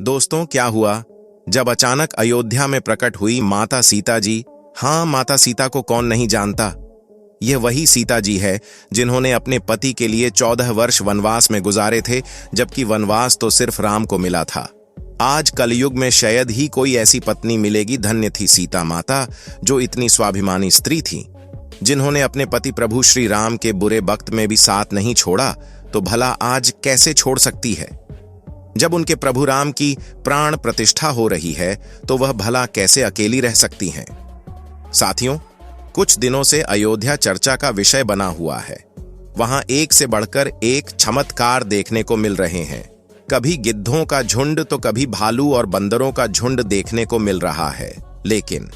दोस्तों, क्या हुआ जब अचानक अयोध्या में प्रकट हुई माता सीता जी। हाँ, माता सीता को कौन नहीं जानता। यह वही सीता जी है जिन्होंने अपने पति के लिए 14 वर्ष वनवास में गुजारे थे, जबकि वनवास तो सिर्फ राम को मिला था। आज कलयुग में शायद ही कोई ऐसी पत्नी मिलेगी। धन्य थी सीता माता, जो इतनी स्वाभिमानी स्त्री थी, जिन्होंने अपने पति प्रभु श्री राम के बुरे वक्त में भी साथ नहीं छोड़ा, तो भला आज कैसे छोड़ सकती है। जब उनके प्रभु राम की प्राण प्रतिष्ठा हो रही है, तो वह भला कैसे अकेली रह सकती हैं। साथियों, कुछ दिनों से अयोध्या चर्चा का विषय बना हुआ है। वहां एक से बढ़कर एक चमत्कार देखने को मिल रहे हैं। कभी गिद्धों का झुंड तो कभी भालू और बंदरों का झुंड देखने को मिल रहा है। लेकिन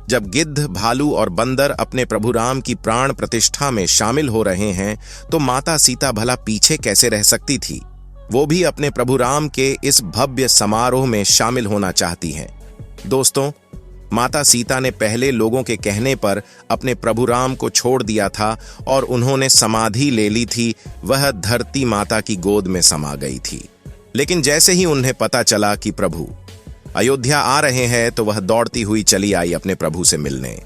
जब गिद्ध, भालू और बंदर अपने प्रभु राम की प्राण प्रतिष्ठा में शामिल हो रहे हैं, तो माता सीता भला पीछे कैसे रह सकती थी। वो भी अपने प्रभु राम के इस भव्य समारोह में शामिल होना चाहती हैं। दोस्तों, माता सीता ने पहले लोगों के कहने पर अपने प्रभु राम को छोड़ दिया था और उन्होंने समाधि ले ली थी। वह धरती माता की गोद में समा गई थी। लेकिन जैसे ही उन्हें पता चला कि प्रभु अयोध्या आ रहे हैं, तो वह दौड़ती हुई चली आई अपने प्रभु से मिलने।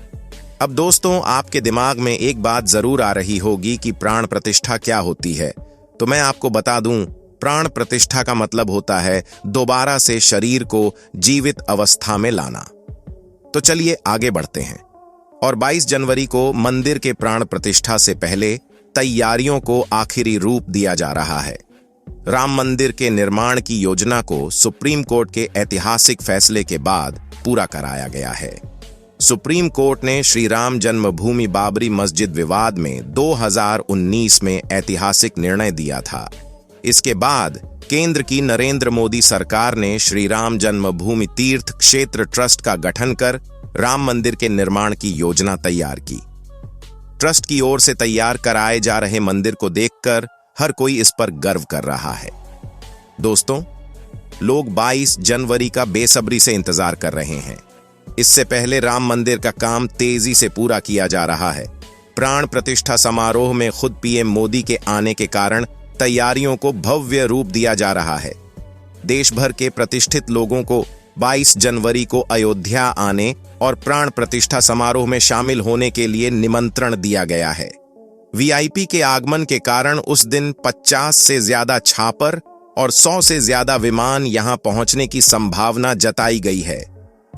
अब दोस्तों, आपके दिमाग में एक बात जरूर आ रही होगी कि प्राण प्रतिष्ठा क्या होती है। तो मैं आपको बता दूं, प्राण प्रतिष्ठा का मतलब होता है दोबारा से शरीर को जीवित अवस्था में लाना। तो चलिए आगे बढ़ते हैं। और 22 जनवरी को मंदिर के प्राण प्रतिष्ठा से पहले तैयारियों को आखिरी रूप दिया जा रहा है। राम मंदिर के निर्माण की योजना को सुप्रीम कोर्ट के ऐतिहासिक फैसले के बाद पूरा कराया गया है। सुप्रीम कोर्ट ने श्री राम जन्मभूमि बाबरी मस्जिद विवाद में 2019 में ऐतिहासिक निर्णय दिया था। इसके बाद केंद्र की नरेंद्र मोदी सरकार ने श्री राम जन्मभूमि तीर्थ क्षेत्र ट्रस्ट का गठन कर राम मंदिर के निर्माण की योजना तैयार की। ट्रस्ट की ओर से तैयार कराए जा रहे मंदिर को देखकर हर कोई इस पर गर्व कर रहा है। दोस्तों, लोग 22 जनवरी का बेसब्री से इंतजार कर रहे हैं। इससे पहले राम मंदिर का काम तेजी से पूरा किया जा रहा है। प्राण प्रतिष्ठा समारोह में खुद पीएम मोदी के आने के कारण तैयारियों को भव्य रूप दिया जा रहा है। देश भर के प्रतिष्ठित लोगों को 22 जनवरी को अयोध्या आने और प्राण प्रतिष्ठा समारोह में शामिल होने के लिए निमंत्रण दिया गया है। वीआईपी के आगमन के कारण उस दिन 50 से ज्यादा छापर और 100 से ज्यादा विमान यहां पहुंचने की संभावना जताई गई है।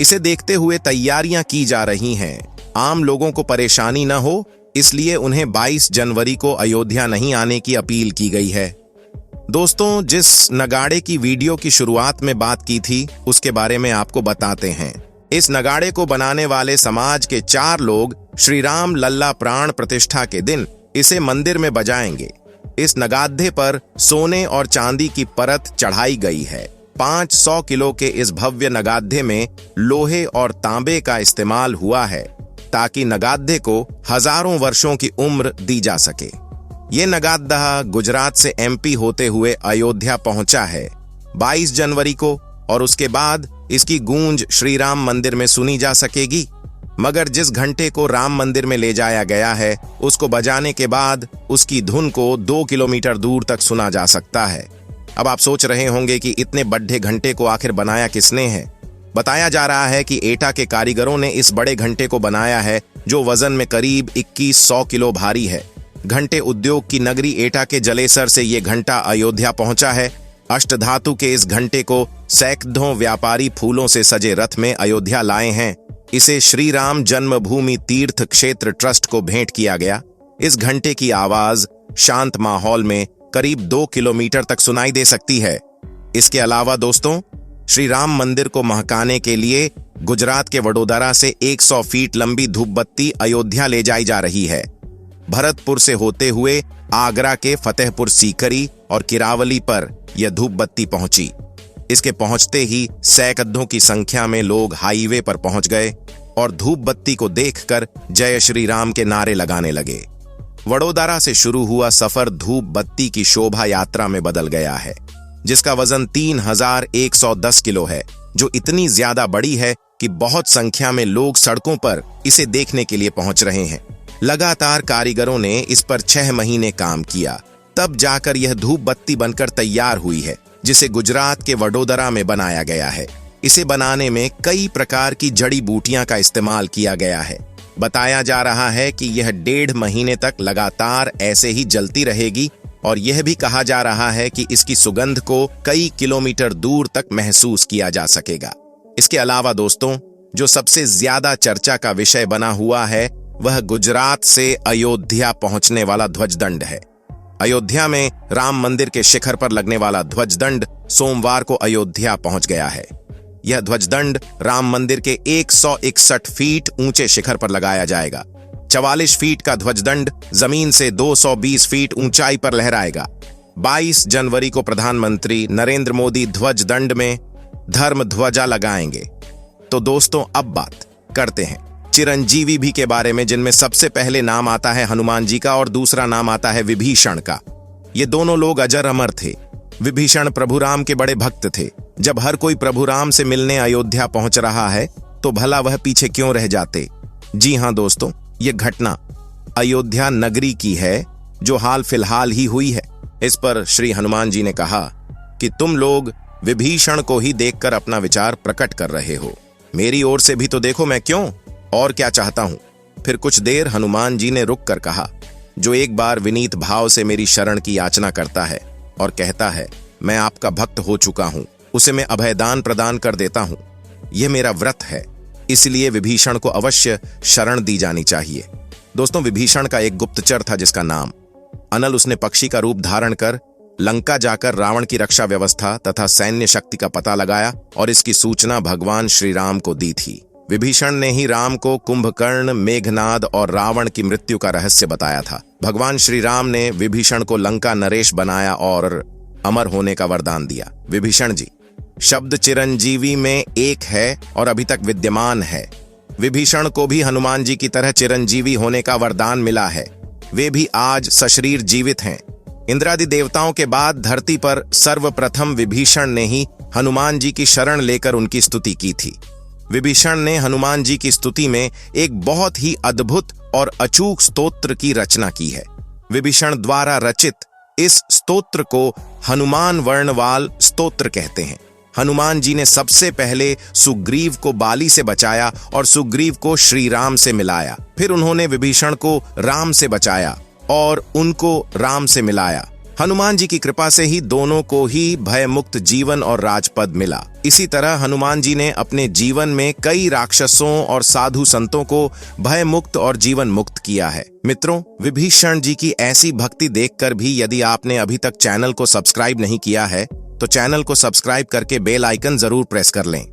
इसे देखते हुए तैयारियां की जा रही हैं। आम लोगों को परेशानी न हो, इसलिए उन्हें 22 जनवरी को अयोध्या नहीं आने की अपील की गई है। दोस्तों, जिस नगाड़े की वीडियो की शुरुआत में बात की थी, उसके बारे में आपको बताते हैं। इस नगाड़े को बनाने वाले समाज के 4 लोग श्री राम लल्ला प्राण प्रतिष्ठा के दिन इसे मंदिर में बजाएंगे। इस नगाधे पर सोने और चांदी की परत चढ़ाई गई है। 500 किलो के इस भव्य नगाधे में लोहे और तांबे का इस्तेमाल हुआ है, ताकि नगाधे को हजारों वर्षों की उम्र दी जा सके। ये नगाधा गुजरात से एमपी होते हुए अयोध्या पहुंचा है 22 जनवरी को, और उसके बाद इसकी गूंज श्री राम मंदिर में सुनी जा सकेगी। मगर जिस घंटे को राम मंदिर में ले जाया गया है, उसको बजाने के बाद उसकी धुन को 2 किलोमीटर दूर तक सुना जा सकता है। अब आप सोच रहे होंगे कि इतने बड़े घंटे को आखिर बनाया किसने है। बताया जा रहा है कि एटा के कारीगरों ने इस बड़े घंटे को बनाया है, जो वजन में करीब 2100 किलो भारी है। घंटे उद्योग की नगरी एटा के जलेसर से ये घंटा अयोध्या पहुंचा है। अष्टधातु के इस घंटे को सैकड़ों व्यापारी फूलों से सजे रथ में अयोध्या लाए हैं। इसे श्री राम जन्मभूमि तीर्थ क्षेत्र ट्रस्ट को भेंट किया गया। इस घंटे की आवाज शांत माहौल में करीब 2 किलोमीटर तक सुनाई दे सकती है। इसके अलावा दोस्तों, श्री राम मंदिर को महकाने के लिए गुजरात के वडोदरा से 100 फीट लंबी धूप बत्ती अयोध्या ले जाई जा रही है। भरतपुर से होते हुए आगरा के फतेहपुर सीकरी और किरावली पर यह धूप बत्ती पहुंची। इसके पहुंचते ही सैकड़ों की संख्या में लोग हाईवे पर पहुंच गए और धूप बत्ती को देखकर जय श्री राम के नारे लगाने लगे। वडोदरा से शुरू हुआ सफर धूप बत्ती की शोभा यात्रा में बदल गया है, जिसका वजन 3110 किलो है, जो इतनी ज्यादा बड़ी है कि बहुत संख्या में लोग सड़कों पर इसे देखने के लिए पहुंच रहे हैं। लगातार कारीगरों ने इस पर 6 महीने काम किया, तब जाकर यह धूप बत्ती बनकर तैयार हुई है। जिसे गुजरात के वडोदरा में बनाया गया है। इसे बनाने में कई प्रकार की जड़ी बूटियां का इस्तेमाल किया गया है। बताया जा रहा है कि यह 1.5 महीने तक लगातार ऐसे ही जलती रहेगी और यह भी कहा जा रहा है कि इसकी सुगंध को कई किलोमीटर दूर तक महसूस किया जा सकेगा। इसके अलावा दोस्तों, जो सबसे ज्यादा चर्चा का विषय बना हुआ है वह गुजरात से अयोध्या पहुंचने वाला ध्वजदंड है। अयोध्या में राम मंदिर के शिखर पर लगने वाला ध्वजदंड सोमवार को अयोध्या पहुंच गया है। यह ध्वजदंड राम मंदिर के 161 फीट ऊंचे शिखर पर लगाया जाएगा। 44 फीट का ध्वजदंड जमीन से 220 फीट ऊंचाई पर लहराएगा। 22 जनवरी को प्रधानमंत्री नरेंद्र मोदी ध्वजदंड में धर्म ध्वजा लगाएंगे। तो दोस्तों, अब बात करते हैं चिरंजीवी भी के बारे में, जिनमें सबसे पहले नाम आता है हनुमान जी का और दूसरा नाम आता है विभीषण का। ये दोनों लोग अजर अमर थे। विभीषण प्रभु राम के बड़े भक्त थे। जब हर कोई प्रभु राम से मिलने अयोध्या पहुंच रहा है तो भला वह पीछे क्यों रह जाते। जी हां दोस्तों, ये घटना अयोध्या नगरी की है जो हाल फिलहाल ही हुई है। इस पर श्री हनुमान जी ने कहा कि तुम लोग विभीषण को ही देखकर अपना विचार प्रकट कर रहे हो, मेरी ओर से भी तो देखो मैं क्यों और क्या चाहता हूं। फिर कुछ देर हनुमान जी ने रुक कर कहा, जो एक बार विनीत भाव से मेरी शरण की याचना करता है और कहता है मैं आपका भक्त हो चुका हूं, उसे मैं अभयदान प्रदान कर देता हूं। यह मेरा व्रत है, इसलिए विभीषण को अवश्य शरण दी जानी चाहिए। दोस्तों, विभीषण का एक गुप्तचर था जिसका नाम अनल। उसने पक्षी का रूप धारण कर लंका जाकर रावण की रक्षा व्यवस्था तथा सैन्य शक्ति का पता लगाया और इसकी सूचना भगवान श्री राम को दी थी। विभीषण ने ही राम को कुंभकर्ण, मेघनाद और रावण की मृत्यु का रहस्य बताया था। भगवान श्री राम ने विभीषण को लंका नरेश बनाया और अमर होने का वरदान दिया। विभीषण जी शब्द चिरंजीवी में एक है और अभी तक विद्यमान है। विभीषण को भी हनुमान जी की तरह चिरंजीवी होने का वरदान मिला है। वे भी आज सशरीर जीवित हैं। इंद्रादि देवताओं के बाद धरती पर सर्वप्रथम विभीषण ने ही हनुमान जी की शरण लेकर उनकी स्तुति की थी। विभीषण ने हनुमान जी की स्तुति में एक बहुत ही अद्भुत और अचूक स्तोत्र की रचना की है। विभीषण द्वारा रचित इस स्तोत्र को हनुमान वर्णवाल स्तोत्र कहते हैं। हनुमान जी ने सबसे पहले सुग्रीव को बाली से बचाया और सुग्रीव को श्री राम से मिलाया। फिर उन्होंने विभीषण को राम से बचाया और उनको राम से मिलाया। हनुमान जी की कृपा से ही दोनों को ही भयमुक्त जीवन और राजपद मिला। इसी तरह हनुमान जी ने अपने जीवन में कई राक्षसों और साधु संतों को भयमुक्त और जीवन मुक्त किया है। मित्रों, विभीषण जी की ऐसी भक्ति देखकर भी यदि आपने अभी तक चैनल को सब्सक्राइब नहीं किया है तो चैनल को सब्सक्राइब करके बेल आइकन जरूर प्रेस कर लें।